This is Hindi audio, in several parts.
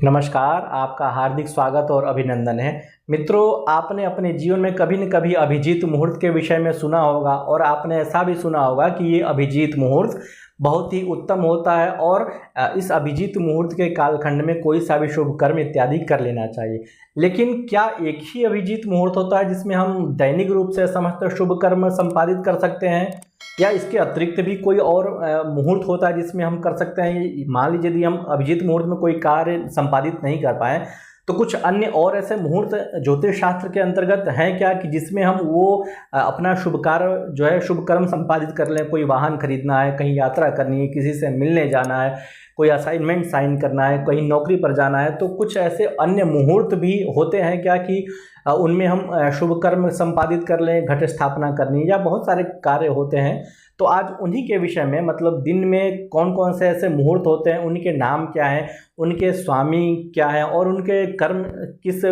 नमस्कार, आपका हार्दिक स्वागत और अभिनंदन है। मित्रों, आपने अपने जीवन में कभी न कभी अभिजीत मुहूर्त के विषय में सुना होगा और आपने ऐसा भी सुना होगा कि ये अभिजीत मुहूर्त बहुत ही उत्तम होता है और इस अभिजीत मुहूर्त के कालखंड में कोई सा भी शुभ कर्म इत्यादि कर लेना चाहिए। लेकिन क्या एक ही अभिजीत मुहूर्त होता है जिसमें हम दैनिक रूप से समस्त शुभ कर्म संपादित कर सकते हैं, या इसके अतिरिक्त भी कोई और मुहूर्त होता है जिसमें हम कर सकते हैं? मान लीजिए यदि हम अभिजीत मुहूर्त में कोई कार्य संपादित नहीं कर पाए तो कुछ अन्य और ऐसे मुहूर्त ज्योतिष शास्त्र के अंतर्गत हैं क्या कि जिसमें हम वो अपना शुभ कार्य जो है शुभ कर्म संपादित कर लें? कोई वाहन खरीदना है, कहीं यात्रा करनी है, किसी से मिलने जाना है, कोई असाइनमेंट साइन करना है, कहीं नौकरी पर जाना है, तो कुछ ऐसे अन्य मुहूर्त भी होते हैं क्या कि उनमें हम शुभ कर्म संपादित कर लें, घट स्थापना करनी, या बहुत सारे कार्य होते हैं। तो आज उन्हीं के विषय में, मतलब दिन में कौन कौन से ऐसे मुहूर्त होते हैं, उनके नाम क्या हैं, उनके स्वामी क्या हैं और उनके कर्म किस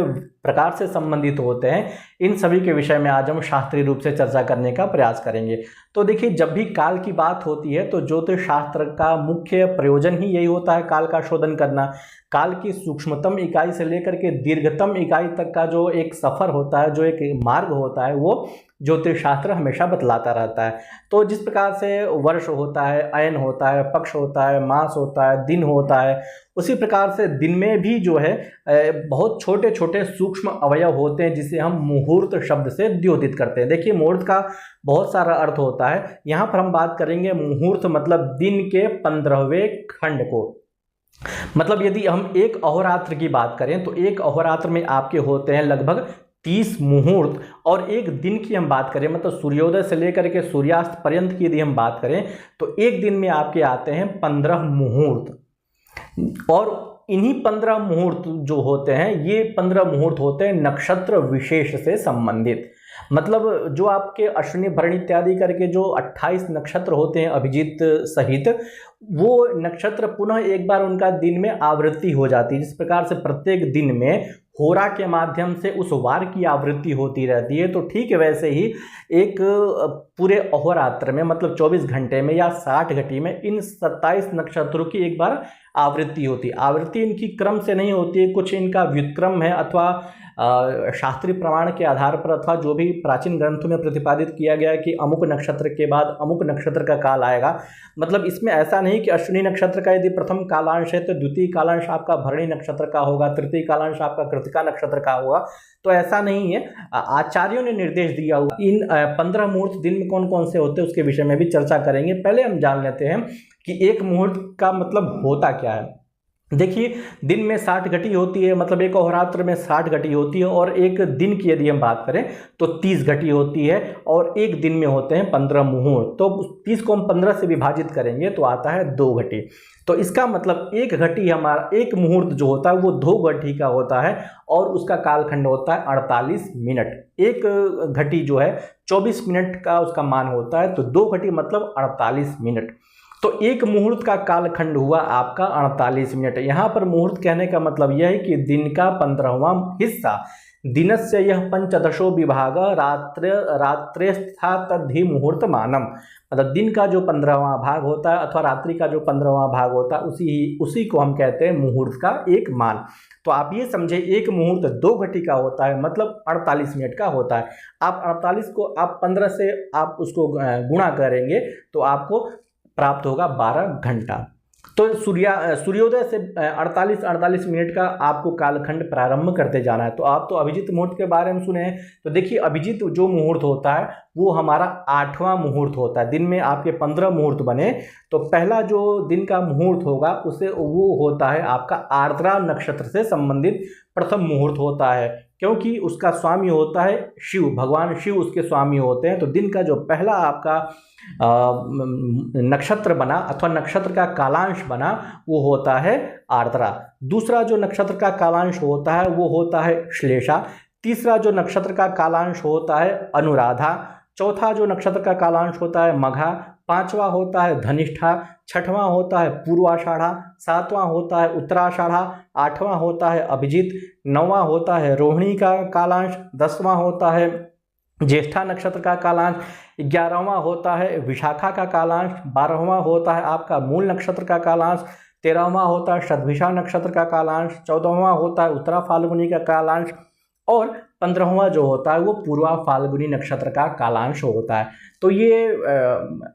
प्रकार से संबंधित होते हैं, इन सभी के विषय में आज हम शास्त्रीय रूप से चर्चा करने का प्रयास करेंगे। तो देखिए, जब भी काल की बात होती है तो ज्योतिष शास्त्र का मुख्य प्रयोजन ही यही होता है, काल का शोधन करना। काल की सूक्ष्मतम इकाई से लेकर के दीर्घतम इकाई तक का जो एक सफ़र होता है, जो एक मार्ग होता है, वो ज्योतिष शास्त्र हमेशा बतलाता रहता है। तो जिस प्रकार से वर्ष होता है, अयन होता है, पक्ष होता है, मास होता है, दिन होता है, उसी प्रकार से दिन में भी जो है बहुत छोटे छोटे सूक्ष्म अवयव होते हैं जिसे हम मुहूर्त शब्द से द्योतित करते हैं। देखिए, मुहूर्त का बहुत सारा अर्थ होता है। यहाँ पर हम बात करेंगे मुहूर्त मतलब दिन के 15वें खंड को। मतलब यदि हम एक अहोरात्र की बात करें तो एक अहोरात्र में आपके होते हैं लगभग 30 मुहूर्त, और एक दिन की हम बात करें मतलब सूर्योदय से लेकर के सूर्यास्त पर्यंत की यदि हम बात करें तो एक दिन में आपके आते हैं 15 मुहूर्त। और इन्हीं 15 मुहूर्त जो होते हैं, ये 15 मुहूर्त होते हैं नक्षत्र विशेष से संबंधित। मतलब जो आपके अश्विनी भरणी इत्यादि करके जो 28 नक्षत्र होते हैं अभिजीत सहित, वो नक्षत्र पुनः एक बार उनका दिन में आवृत्ति हो जाती है। जिस प्रकार से प्रत्येक दिन में होरा के माध्यम से उस वार की आवृत्ति होती रहती है, तो ठीक वैसे ही एक पूरे अहोरात्र में मतलब 24 घंटे में या 60 घटी में इन 27 नक्षत्रों की एक बार आवृत्ति होती है। आवृत्ति इनकी क्रम से नहीं होती है, कुछ इनका व्युत्क्रम है, अथवा शास्त्रीय प्रमाण के आधार पर अथवा जो भी प्राचीन ग्रंथों में प्रतिपादित किया गया है कि अमुक नक्षत्र के बाद अमुक नक्षत्र का काल आएगा। मतलब इसमें ऐसा नहीं कि अश्विनी नक्षत्र का यदि प्रथम कालांश है तो द्वितीय कालांश आपका भरणी नक्षत्र का होगा, तृतीय कालांश आपका कृतिका नक्षत्र का होगा, तो ऐसा नहीं है। आचार्यों ने निर्देश दिया हुआ। इन 15 मुहूर्त दिन में कौन कौन से होते हैं उसके विषय में भी चर्चा करेंगे। पहले हम जान लेते हैं कि एक मुहूर्त का मतलब होता क्या है। देखिए, दिन में 60 घटी होती है, मतलब एक अहोरात्र में 60 घटी होती है, और एक दिन की यदि हम बात करें तो 30 घटी होती है, और एक दिन में होते हैं 15 मुहूर्त। तो 30 को हम 15 से विभाजित करेंगे तो आता है 2 घटी। तो इसका मतलब एक घटी हमारा, एक मुहूर्त जो होता है वो 2 घटी का होता है, और उसका कालखंड होता है 48 मिनट। एक घटी जो है 24 मिनट का उसका मान होता है, तो 2 घटी मतलब 48 मिनट। तो एक मुहूर्त का कालखंड हुआ आपका 48 मिनट। यहाँ पर मुहूर्त कहने का मतलब यह है कि दिन का 15वां हिस्सा, दिनस्य यह पंचदशो विभाग रात्रेस्था तद्धि मुहूर्त मानम। मतलब दिन का जो 15वां भाग होता है अथवा रात्रि का जो 15वां भाग होता है, उसी को हम कहते हैं मुहूर्त का एक मान। तो आप ये समझे, एक मुहूर्त 2 घटी का होता है, मतलब 48 मिनट का होता है। आप 48 को आप 15 से आप उसको गुणा करेंगे तो आपको प्राप्त होगा 12 घंटा। तो सूर्योदय से 48 मिनट का आपको कालखंड प्रारंभ करते जाना है। तो आप तो अभिजीत मुहूर्त के बारे में सुने हैं, तो देखिए अभिजीत जो मुहूर्त होता है वो हमारा 8वां मुहूर्त होता है। दिन में आपके 15 मुहूर्त बने, तो पहला जो दिन का मुहूर्त होगा उसे वो होता है आपका आर्द्रा नक्षत्र से संबंधित प्रथम मुहूर्त होता है, क्योंकि उसका स्वामी होता है शिव, भगवान शिव उसके स्वामी होते हैं। तो दिन का जो पहला आपका नक्षत्र बना अथवा नक्षत्र का कालांश बना वो होता है आर्द्रा। दूसरा जो नक्षत्र का कालांश होता है वो होता है श्लेषा। तीसरा जो नक्षत्र का कालांश होता है अनुराधा। चौथा जो नक्षत्र का कालांश होता है मघा। पांचवा होता है धनिष्ठा। छठवां होता है पूर्वाषाढ़ा। सातवां होता है उत्तराषाढ़ा। आठवां होता है अभिजीत। नौवां होता है रोहिणी का कालांश। 10वां होता है ज्येष्ठा नक्षत्र का कालांश। 11वां होता है विशाखा का कालांश। 12वां होता है आपका मूल नक्षत्र का कालांश। 13वां होता है शतभिषा नक्षत्र का कालांश, 14वां होता है उत्तरा फाल्गुनी का कालांश और 15वां जो होता है वो पूर्वा फाल्गुनी नक्षत्र का कालांश होता है। तो ये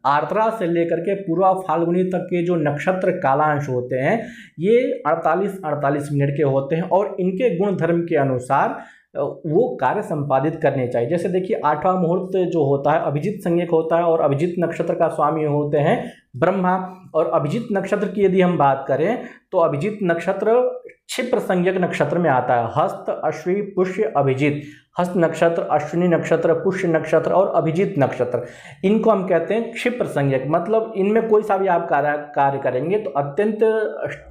आर्द्रा से लेकर के पूर्वा फाल्गुनी तक के जो नक्षत्र कालांश होते हैं ये 48-48 मिनट के होते हैं और इनके गुण धर्म के अनुसार वो कार्य संपादित करने चाहिए। जैसे देखिए 8वां मुहूर्त जो होता है अभिजीत संज्ञक होता है और अभिजीत नक्षत्र का स्वामी होते हैं ब्रह्मा। और अभिजीत नक्षत्र की यदि हम बात करें तो अभिजीत नक्षत्र क्षिप्र संज्ञक नक्षत्र में आता है। हस्त, अश्वी, पुष्य, अभिजीत। हस्त नक्षत्र, अश्विनी नक्षत्र, पुष्य नक्षत्र और अभिजीत नक्षत्र, इनको हम कहते हैं क्षिप्र संज्ञक। मतलब इनमें कोई सा भी आप कार्य करेंगे तो अत्यंत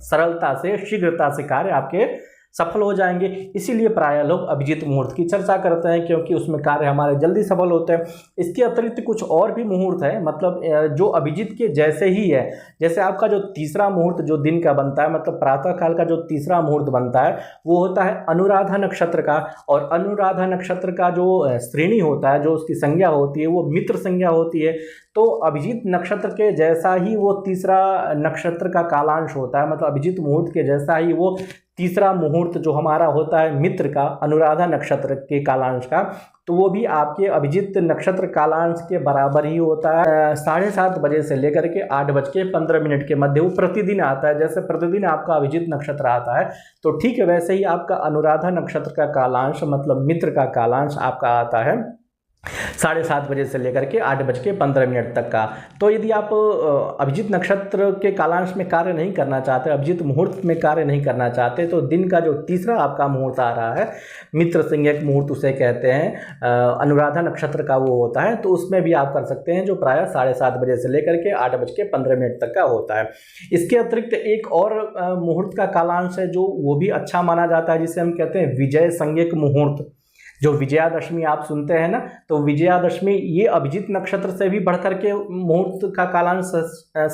सरलता से, शीघ्रता से कार्य आपके सफल हो जाएंगे। इसीलिए प्रायः लोग अभिजीत मुहूर्त की चर्चा करते हैं क्योंकि उसमें कार्य हमारे जल्दी सफल होते हैं। इसके अतिरिक्त कुछ और भी मुहूर्त है, मतलब जो अभिजीत के जैसे ही है। जैसे आपका जो तीसरा मुहूर्त जो दिन का बनता है, मतलब प्रातः काल का जो तीसरा मुहूर्त बनता है वो होता है अनुराधा नक्षत्र का। और अनुराधा नक्षत्र का जो श्रेणी होता है, जो उसकी संज्ञा होती है वो मित्र संज्ञा होती है। तो अभिजीत नक्षत्र के जैसा ही वो तीसरा नक्षत्र का कालांश होता है, मतलब अभिजीत मुहूर्त के जैसा ही वो तीसरा मुहूर्त जो हमारा होता है मित्र का, अनुराधा नक्षत्र के कालांश का, तो वो भी आपके अभिजीत नक्षत्र कालांश के बराबर ही होता है। 7:30 बजे से लेकर के 8:15 के मध्य वो प्रतिदिन आता है। जैसे प्रतिदिन आपका अभिजीत नक्षत्र आता है तो ठीक है वैसे ही आपका अनुराधा नक्षत्र का कालांश मतलब मित्र का कालांश आपका आता है 7:30 बजे से लेकर के 8:15 तक का। तो यदि आप अभिजीत नक्षत्र के कालांश में कार्य नहीं करना चाहते, अभिजीत मुहूर्त में कार्य नहीं करना चाहते, तो दिन का जो तीसरा आपका मुहूर्त आ रहा है मित्र संज्ञक मुहूर्त उसे कहते हैं, अनुराधा नक्षत्र का वो होता है, तो उसमें भी आप कर सकते हैं जो प्रायः 7:30 बजे से लेकर के 8:15 तक का होता है। इसके अतिरिक्त एक और मुहूर्त का कालांश है जो वो भी अच्छा माना जाता है, जिसे हम कहते हैं विजय संज्ञक मुहूर्त। जो विजयादशमी आप सुनते हैं ना, तो विजयादशमी ये अभिजीत नक्षत्र से भी बढ़कर के मुहूर्त का कालांश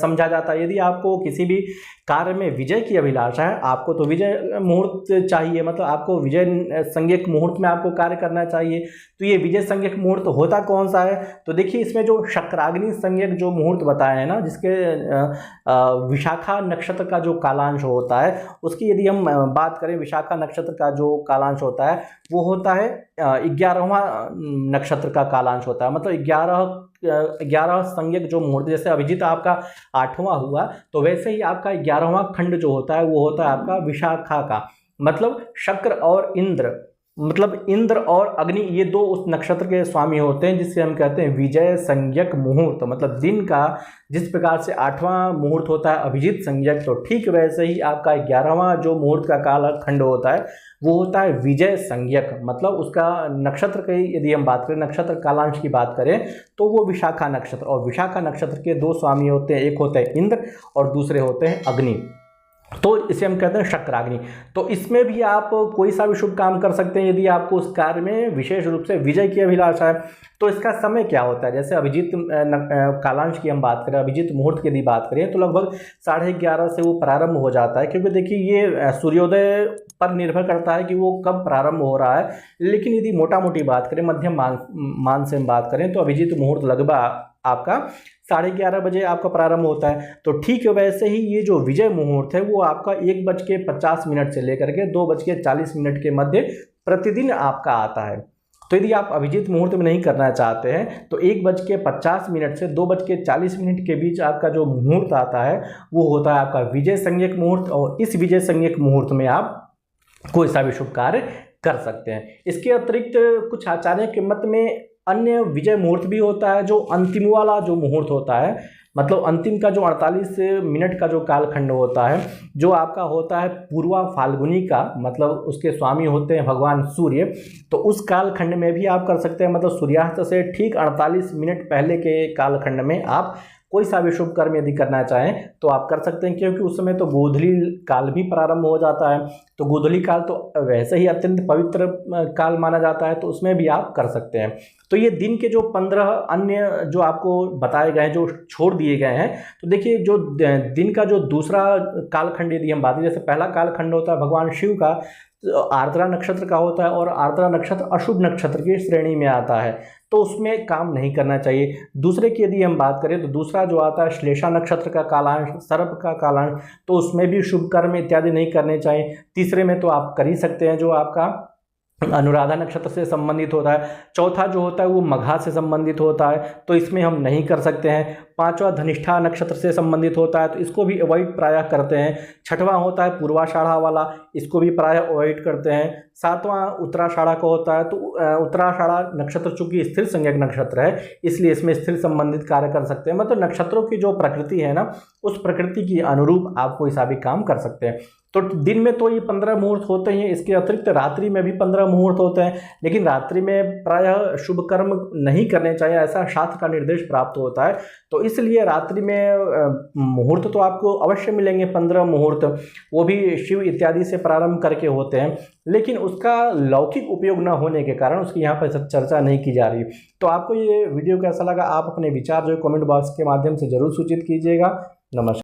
समझा जाता है। यदि आपको किसी भी कार्य में विजय की अभिलाषा है, आपको तो विजय मुहूर्त चाहिए, मतलब आपको विजय संज्ञक मुहूर्त में आपको कार्य करना चाहिए। तो ये विजय संज्ञक मुहूर्त होता कौन सा है, तो देखिए इसमें जो शक्राग्नि संज्ञक जो मुहूर्त बताया है ना, जिसके विशाखा नक्षत्र का जो कालांश होता है, उसकी यदि हम बात करें, विशाखा नक्षत्र का जो कालांश होता है वो होता है 11वां नक्षत्र का कालांश होता है। मतलब 11 संज्ञक जो मुहूर्त, जैसे अभिजीत आपका 8वां हुआ तो वैसे ही आपका 11वां खंड जो होता है वो होता है आपका विशाखा का। मतलब शक्र और इंद्र, मतलब इंद्र और अग्नि, ये दो उस नक्षत्र के स्वामी होते हैं, जिससे हम कहते हैं विजय संज्ञक मुहूर्त। मतलब दिन का जिस प्रकार से 8वां मुहूर्त होता है अभिजीत संज्ञक, तो ठीक वैसे ही आपका 11वां जो मुहूर्त का काल खंड होता है वो होता है विजय संज्ञक। मतलब उसका नक्षत्र की यदि हम बात करें, नक्षत्र कालांश की बात करें, तो वो विशाखा नक्षत्र, और विशाखा नक्षत्र के दो स्वामी होते हैं, एक होते हैं इंद्र और दूसरे होते हैं अग्नि। तो इसे हम कहते हैं शक्राग्नि। तो इसमें भी आप कोई सा भी शुभ काम कर सकते हैं यदि आपको उस कार्य में विशेष रूप से विजय की अभिलाषा है। तो इसका समय क्या होता है, जैसे अभिजीत कालांश की हम बात करें, अभिजीत मुहूर्त की यदि बात करें, तो लगभग 11:30 से वो प्रारंभ हो जाता है। क्योंकि देखिए ये सूर्योदय पर निर्भर करता है कि वो कब प्रारंभ हो रहा है, लेकिन यदि मोटा मोटी बात करें, मध्यम मान से हम बात करें, तो अभिजीत मुहूर्त लगभग आपका 11:30 बजे आपका प्रारंभ होता है। तो ठीक है वैसे ही ये जो विजय मुहूर्त है वो आपका 1:50 से लेकर के 2:40 के मध्य प्रतिदिन आपका आता है। तो यदि आप अभिजीत मुहूर्त में नहीं करना चाहते हैं तो 1:50 से 2:40 के बीच आपका जो मुहूर्त आता है वो होता है आपका विजय संज्ञक मुहूर्त, और इस विजय संज्ञक मुहूर्त में आप कोई सा भी शुभ कार्य कर सकते हैं। इसके अतिरिक्त कुछ आचार्य के मत में अन्य विजय मुहूर्त भी होता है, जो अंतिम वाला जो मुहूर्त होता है, मतलब अंतिम का जो 48 मिनट का जो कालखंड होता है, जो आपका होता है पूर्वा फाल्गुनी का, मतलब उसके स्वामी होते हैं भगवान सूर्य। तो उस कालखंड में भी आप कर सकते हैं, मतलब सूर्यास्त से ठीक 48 मिनट पहले के कालखंड में आप कोई सा भी शुभ कर्म यदि करना चाहें तो आप कर सकते हैं, क्योंकि उस समय तो गोधूली काल भी प्रारंभ हो जाता है। तो गोधूली काल तो वैसे ही अत्यंत पवित्र काल माना जाता है, तो उसमें भी आप कर सकते हैं। तो ये दिन के जो 15 अन्य जो आपको बताए गए हैं, जो छोड़ दिए गए हैं, तो देखिए जो दिन का जो दूसरा कालखंड यदि हम बात करें, जैसे पहला कालखंड होता है भगवान शिव का, आर्द्रा नक्षत्र का होता है, और आर्द्रा नक्षत्र अशुभ नक्षत्र की श्रेणी में आता है। तो उसमें काम नहीं करना चाहिए। दूसरे की यदि हम बात करें तो दूसरा जो आता है श्लेषा नक्षत्र का कालांश, सर्प का कालांश, तो उसमें भी शुभ कर्म इत्यादि नहीं करने चाहिए। तीसरे में तो आप कर ही सकते हैं जो आपका अनुराधा नक्षत्र से संबंधित होता है। चौथा जो होता है वो मघा से संबंधित होता है, तो इसमें हम नहीं कर सकते हैं। पांचवा धनिष्ठा नक्षत्र से संबंधित होता है, तो इसको भी अवॉइड प्रायः करते हैं। छठवां होता है पूर्वाषाढ़ा वाला, इसको भी प्रायः अवॉइड करते हैं। सातवां उत्तराषाढ़ा का होता है, तो उत्तराषाढ़ा नक्षत्र चूंकि स्थिर संज्ञक नक्षत्र है, इसलिए इसमें स्थिर संबंधित कार्य कर सकते हैं। मतलब नक्षत्रों की जो प्रकृति है ना, उस प्रकृति के अनुरूप आप कोई सा भी काम कर सकते हैं। तो दिन में तो ये 15 मुहूर्त होते ही हैं, इसके अतिरिक्त रात्रि में भी 15 मुहूर्त होते हैं, लेकिन रात्रि में प्रायः शुभ कर्म नहीं करने चाहिए, ऐसा शास्त्र का निर्देश प्राप्त होता है। तो इसलिए रात्रि में मुहूर्त तो आपको अवश्य मिलेंगे 15 मुहूर्त, वो भी शिव इत्यादि से प्रारंभ करके होते हैं, लेकिन उसका लौकिक उपयोग न होने के कारण उसकी यहाँ पर चर्चा नहीं की जा रही। तो आपको ये वीडियो कैसा लगा, आप अपने विचार जो कमेंट बॉक्स के माध्यम से जरूर सूचित कीजिएगा। नमस्कार।